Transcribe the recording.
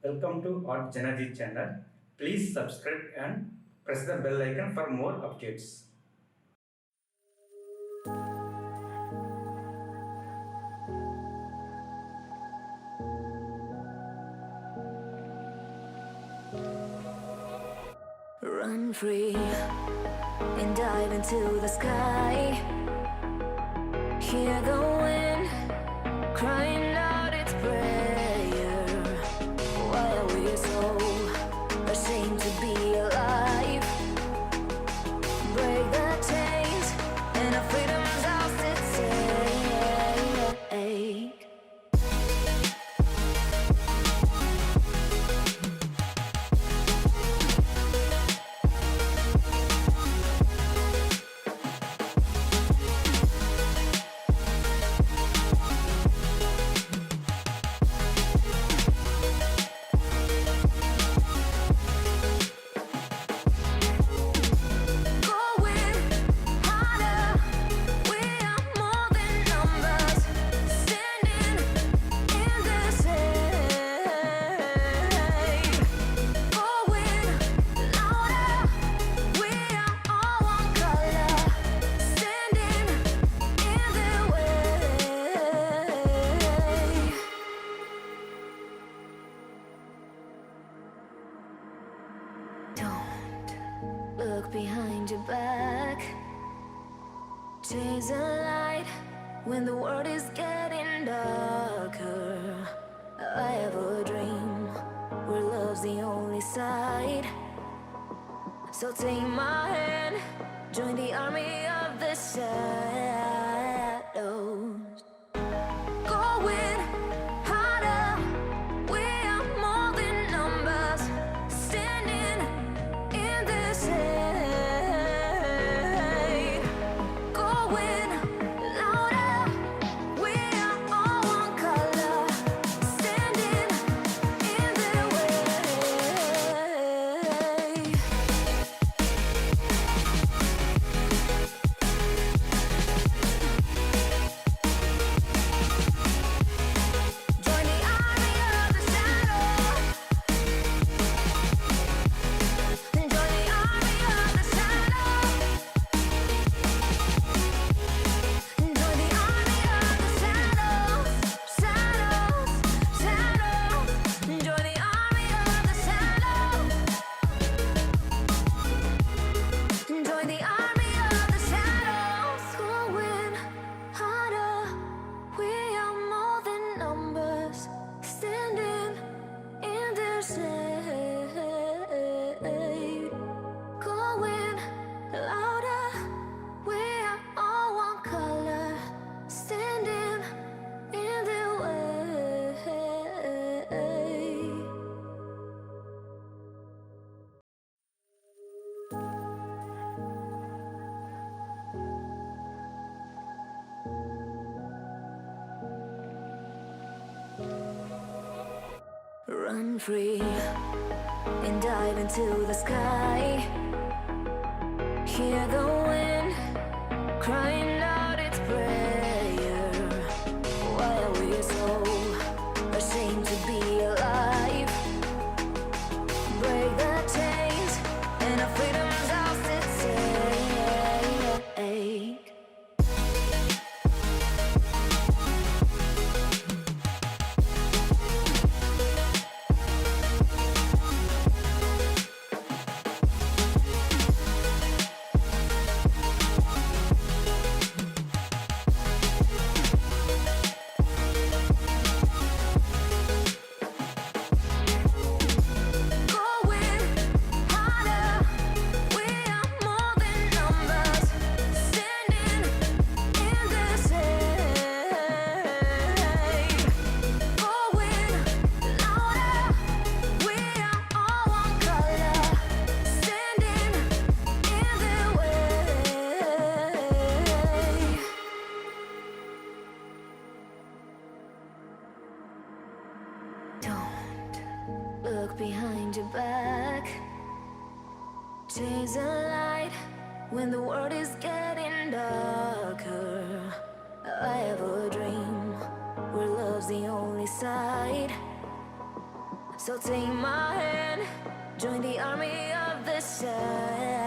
Welcome to artjanag channel. Please subscribe and press the bell icon for more updates. Run free and dive into the sky. Hear the wind crying out its prayer. Why are we so ashamed to be alive? Break the chains and our freedom's ours to take. Look behind your back. Chase a light when the world is getting darker. I have a dream where love's the only side. So take my hand, join the army of the shadows. Going harder, we are more than numbers. Standing in this hate, going louder, we are all one color. Standing in their way. Join the army of the shadow. Join the army of the shadow. Join the army of the shadows, shadows, shadows. Join the army of the shadows. Join the army of the shadows. Going harder, we are more than numbers. Standing in their shade. Going louder, we are all one color. Standing in their way. Run free and dive into the sky. Hear the wind crying out its prayer. Why are we so ashamed to be alive? Break the chains and our freedom's ours to take. Going harder, we are more than numbers. Standing in this hate. Going louder, we are all one color. Standing in their way. Don't look behind your back. Chase a light when the world is getting darker. I have a dream where love's the only side. So take my hand, join the army of the sun.